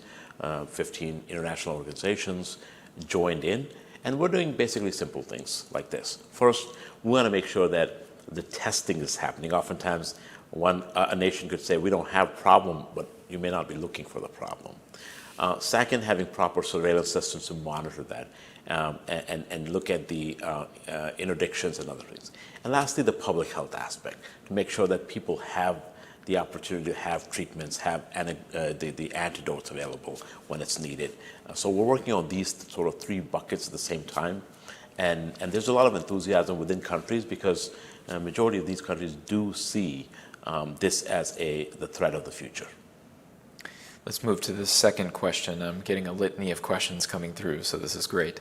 15 international organizations joined in. And we're doing basically simple things like this. First, we want to make sure that the testing is happening. Oftentimes, a nation could say, we don't have a problem, but you may not be looking for the problem. Second, having proper surveillance systems to monitor that and look at the interdictions and other things. And lastly, the public health aspect, to make sure that people have the opportunity to have treatments, have the antidotes available when it's needed. So we're working on these sort of three buckets at the same time. And there's a lot of enthusiasm within countries because a majority of these countries do see this as the threat of the future. Let's move to the second question. I'm getting a litany of questions coming through, so this is great.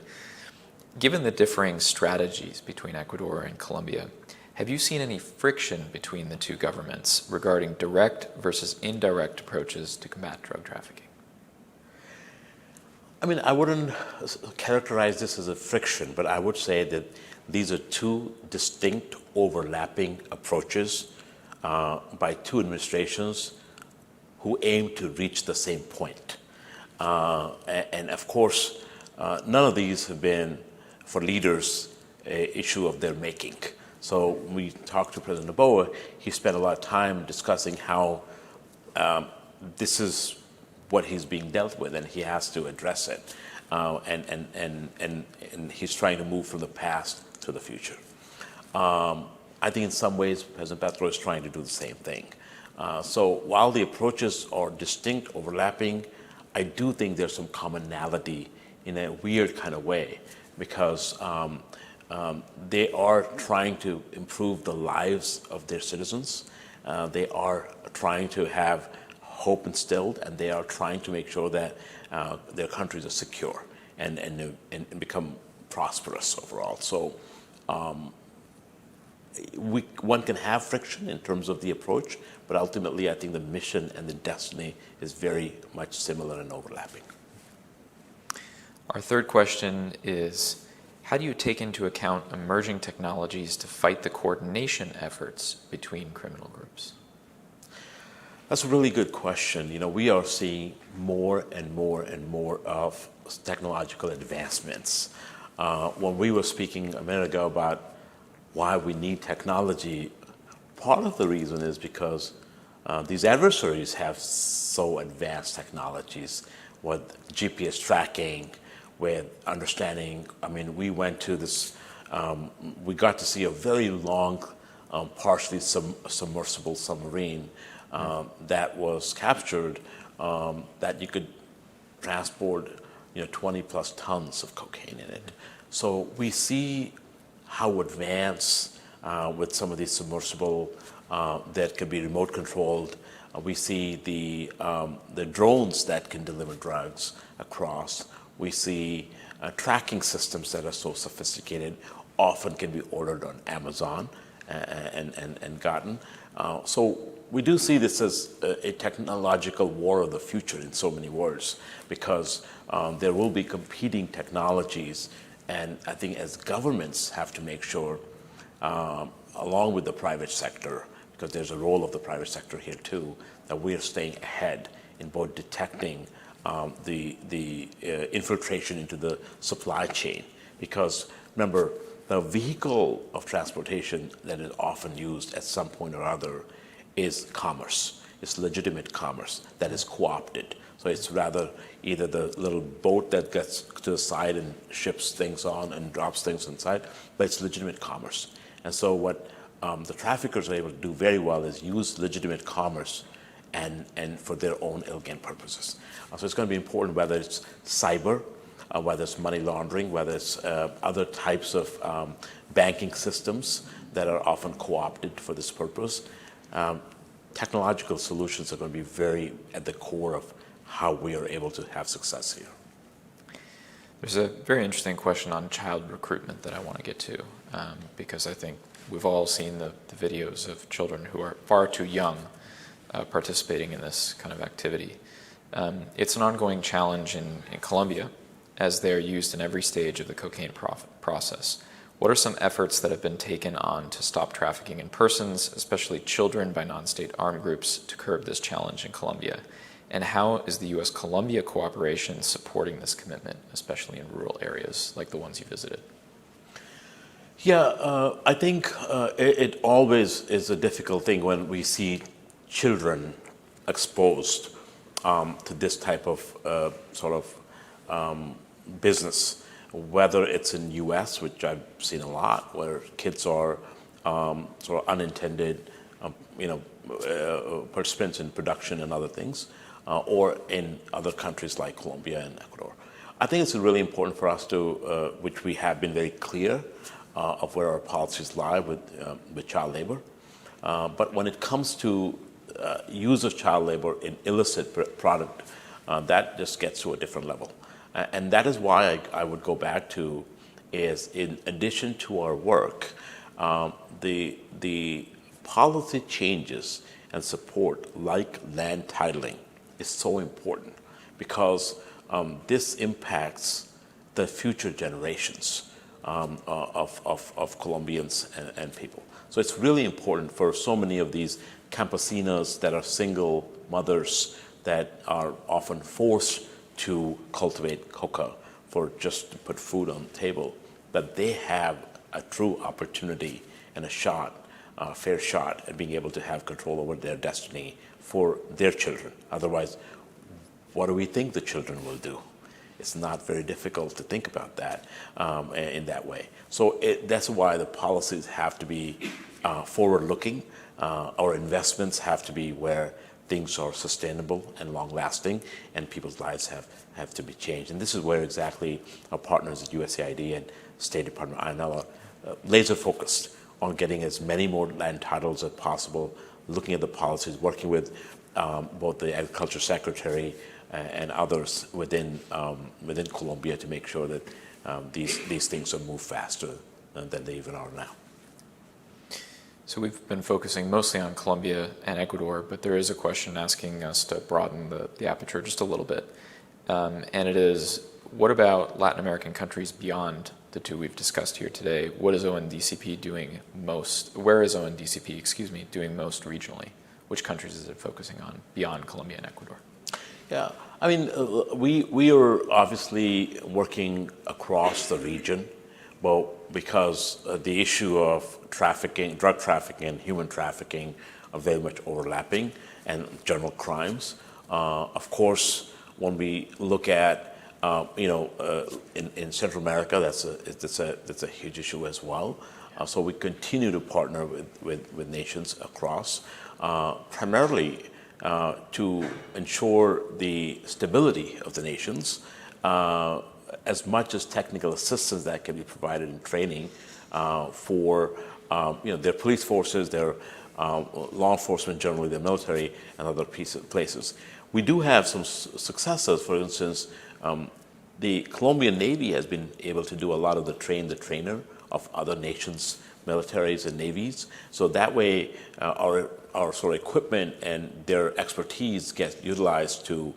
Given the differing strategies between Ecuador and Colombia, have you seen any friction between the two governments regarding direct versus indirect approaches to combat drug trafficking? I mean, I wouldn't characterize this as a friction, but I would say that these are two distinct overlapping approaches by two administrations who aim to reach the same point. And of course, none of these have been, for leaders, an issue of their making. So when we talked to President Noboa, he spent a lot of time discussing how this is what he's being dealt with, and he has to address it. And he's trying to move from the past to the future. I think in some ways, President Petro is trying to do the same thing. So while the approaches are distinct, overlapping, I do think there's some commonality in a weird kind of way, because they are trying to improve the lives of their citizens. They are trying to have hope instilled, and they are trying to make sure that their countries are secure and become prosperous overall. So one can have friction in terms of the approach, but ultimately I think the mission and the destiny is very much similar and overlapping. Our third question is, how do you take into account emerging technologies to fight the coordination efforts between criminal groups? That's a really good question. You know, we are seeing more and more and more of technological advancements. When we were speaking a minute ago about why we need technology, part of the reason is because these adversaries have so advanced technologies with GPS tracking, with understanding. I mean, we went to this, we got to see a very long, partially submersible submarine that was captured, that you could transport, 20 plus tons of cocaine in it. So we see how advanced with some of these submersible that can be remote controlled. We see the drones that can deliver drugs across. We see tracking systems that are so sophisticated, often can be ordered on Amazon and gotten. So we do see this as a technological war of the future in so many words, because there will be competing technologies. And I think as governments have to make sure, along with the private sector, because there's a role of the private sector here too, that we are staying ahead in both detecting the infiltration into the supply chain. Because remember, the vehicle of transportation that is often used at some point or other is commerce. It's legitimate commerce that is co-opted. So it's rather either the little boat that gets to the side and ships things on and drops things inside, but it's legitimate commerce. And so what the traffickers are able to do very well is use legitimate commerce and for their own ill-gain purposes. So it's going to be important whether it's cyber, whether it's money laundering, whether it's other types of banking systems that are often co-opted for this purpose. Technological solutions are going to be very at the core of how we are able to have success here. There's a very interesting question on child recruitment that I want to get to, because I think we've all seen the videos of children who are far too young participating in this kind of activity. It's an ongoing challenge in Colombia, as they are used in every stage of the cocaine process. What are some efforts that have been taken on to stop trafficking in persons, especially children, by non-state armed groups to curb this challenge in Colombia? And how is the U.S.-Colombia cooperation supporting this commitment, especially in rural areas like the ones you visited? Yeah, I think it always is a difficult thing when we see children exposed to this type of business. Whether it's in U.S., which I've seen a lot, where kids are sort of unintended, participants in production and other things, or in other countries like Colombia and Ecuador. I think it's really important for us to, which we have been very clear of where our policies lie with child labor. But when it comes to use of child labor in illicit product, that just gets to a different level. And that is why I would go back to is, in addition to our work, the policy changes and support like land titling is so important, because this impacts the future generations of Colombians and people. So it's really important for so many of these campesinas that are single mothers that are often forced to cultivate coca for just to put food on the table, that they have a true opportunity and a fair shot at being able to have control over their destiny for their children. Otherwise, what do we think the children will do? It's not very difficult to think about that in that way. So that's why the policies have to be forward-looking. Our investments have to be where things are sustainable and long-lasting, and people's lives have to be changed. And this is where exactly our partners at USAID and State Department INL are laser-focused on getting as many more land titles as possible, looking at the policies, working with both the Agriculture Secretary and others within Colombia to make sure that these things will move faster than they even are now. So we've been focusing mostly on Colombia and Ecuador, but there is a question asking us to broaden the aperture just a little bit. And it is, what about Latin American countries beyond the two we've discussed here today? What is ONDCP doing most? Where is ONDCP, doing most regionally? Which countries is it focusing on beyond Colombia and Ecuador? Yeah, I mean, we are obviously working across the region, well, because the issue of trafficking, drug trafficking and human trafficking are very much overlapping, and general crimes. Of course, when we look at, in Central America, that's a huge issue as well. So we continue to partner with nations across, primarily to ensure the stability of the nations, as much as technical assistance that can be provided in training for their police forces, their law enforcement, generally their military, and other places. We do have some successes. For instance, the Colombian Navy has been able to do a lot of the trainer of other nations' militaries and navies. So that way, our sort of equipment and their expertise gets utilized to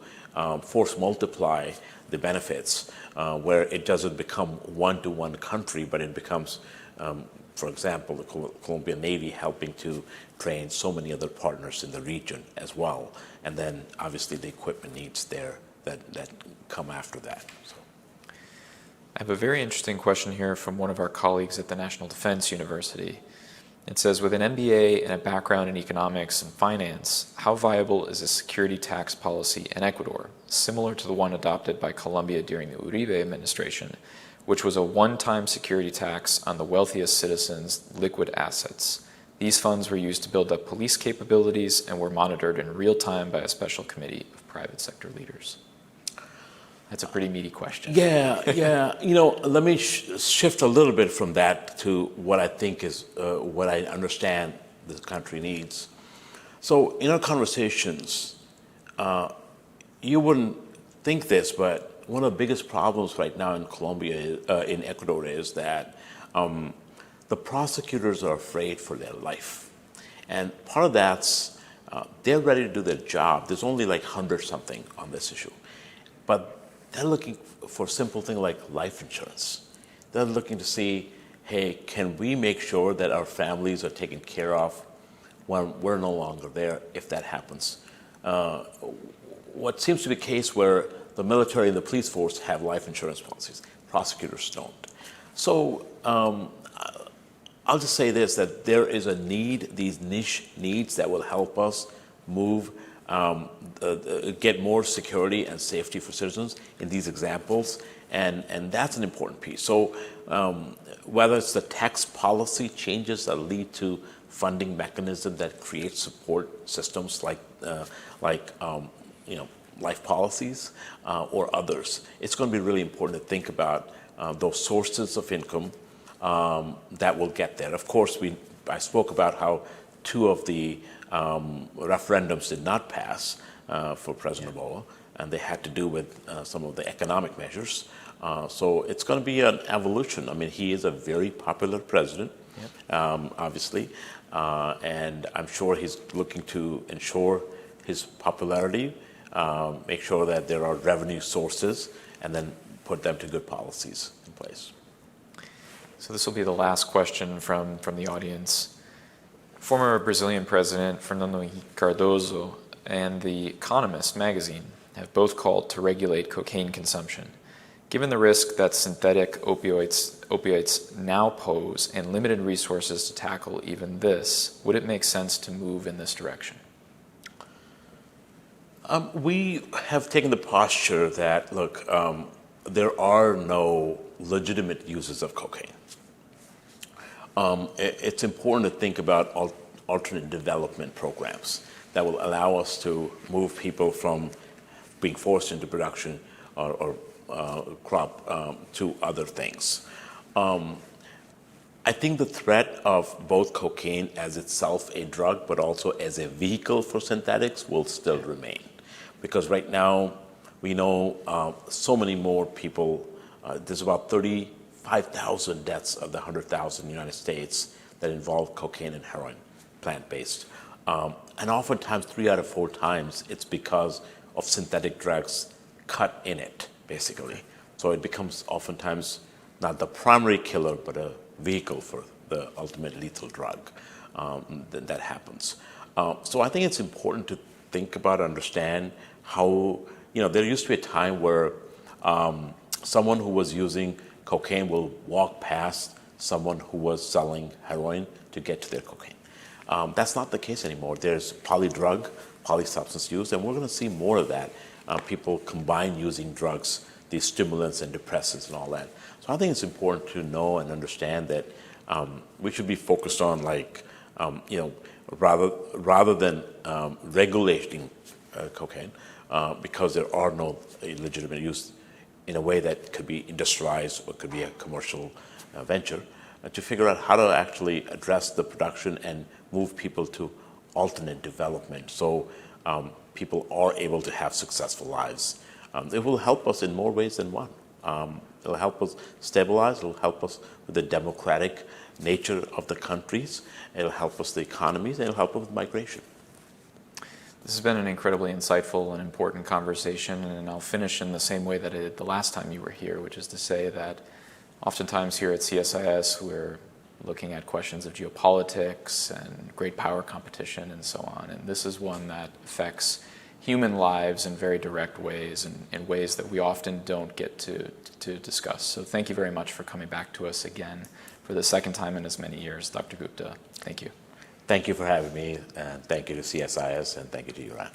force multiply the benefits, where it doesn't become one-to-one country, but it becomes, for example, the Colombian Navy helping to train so many other partners in the region as well. And then obviously the equipment needs there that come after that. So. I have a very interesting question here from one of our colleagues at the National Defense University. It says, with an MBA and a background in economics and finance, how viable is a security tax policy in Ecuador, similar to the one adopted by Colombia during the Uribe administration, which was a one-time security tax on the wealthiest citizens' liquid assets? These funds were used to build up police capabilities and were monitored in real time by a special committee of private sector leaders. That's a pretty meaty question. Yeah. Let me shift a little bit from that to what I think is what I understand the country needs. So in our conversations, you wouldn't think this, but one of the biggest problems right now in Colombia, in Ecuador, is that the prosecutors are afraid for their life. And part of that's, they're ready to do their job. There's only like 100-something on this issue. But they're looking for a simple thing like life insurance. They're looking to see, hey, can we make sure that our families are taken care of when we're no longer there, if that happens? What seems to be the case where the military and the police force have life insurance policies, prosecutors don't. So I'll just say this, that there is a need, these niche needs that will help us move, get more security and safety for citizens in these examples, and that's an important piece. So whether it's the tax policy changes that lead to funding mechanisms that create support systems like life policies or others, it's going to be really important to think about those sources of income that will get there. Of course, I spoke about how two of the referendums did not pass for President Noboa, and they had to do with some of the economic measures. So it's going to be an evolution. I mean, he is a very popular president, obviously, and I'm sure he's looking to ensure his popularity make sure that there are revenue sources, and then put them to good policies in place. So this will be the last question from the audience. Former Brazilian President Fernando Henrique Cardoso and The Economist magazine have both called to regulate cocaine consumption. Given the risk that synthetic opioids now pose and limited resources to tackle even this, would it make sense to move in this direction? We have taken the posture that, look, there are no legitimate uses of cocaine. It's important to think about alternate development programs that will allow us to move people from being forced into production or crop to other things. I think the threat of both cocaine as itself a drug, but also as a vehicle for synthetics, will still remain. Because right now, we know so many more people, there's about 35,000 deaths of the 100,000 in the United States that involve cocaine and heroin, plant-based. And oftentimes, 3 out of 4 times, it's because of synthetic drugs cut in it, basically. So it becomes oftentimes not the primary killer, but a vehicle for the ultimate lethal drug that happens. So I think it's important to think about, understand how, there used to be a time where someone who was using cocaine will walk past someone who was selling heroin to get to their cocaine. That's not the case anymore. There's polydrug, polysubstance use, and we're going to see more of that. People combine using drugs, these stimulants and depressants and all that. So I think it's important to know and understand that we should be focused on, rather than regulating cocaine, because there are no legitimate use in a way that could be industrialized or could be a commercial venture, to figure out how to actually address the production and move people to alternate development so people are able to have successful lives. It will help us in more ways than one. It'll help us stabilize, it'll help us with the democratic nature of the countries, it'll help us the economies, and it'll help us with migration. This has been an incredibly insightful and important conversation, and I'll finish in the same way that I did the last time you were here, which is to say that oftentimes here at CSIS we're looking at questions of geopolitics and great power competition and so on, and this is one that affects human lives in very direct ways and in ways that we often don't get to discuss. So thank you very much for coming back to us again for the second time in as many years, Dr. Gupta. Thank you. Thank you for having me, and thank you to CSIS, and thank you to you, Ryan.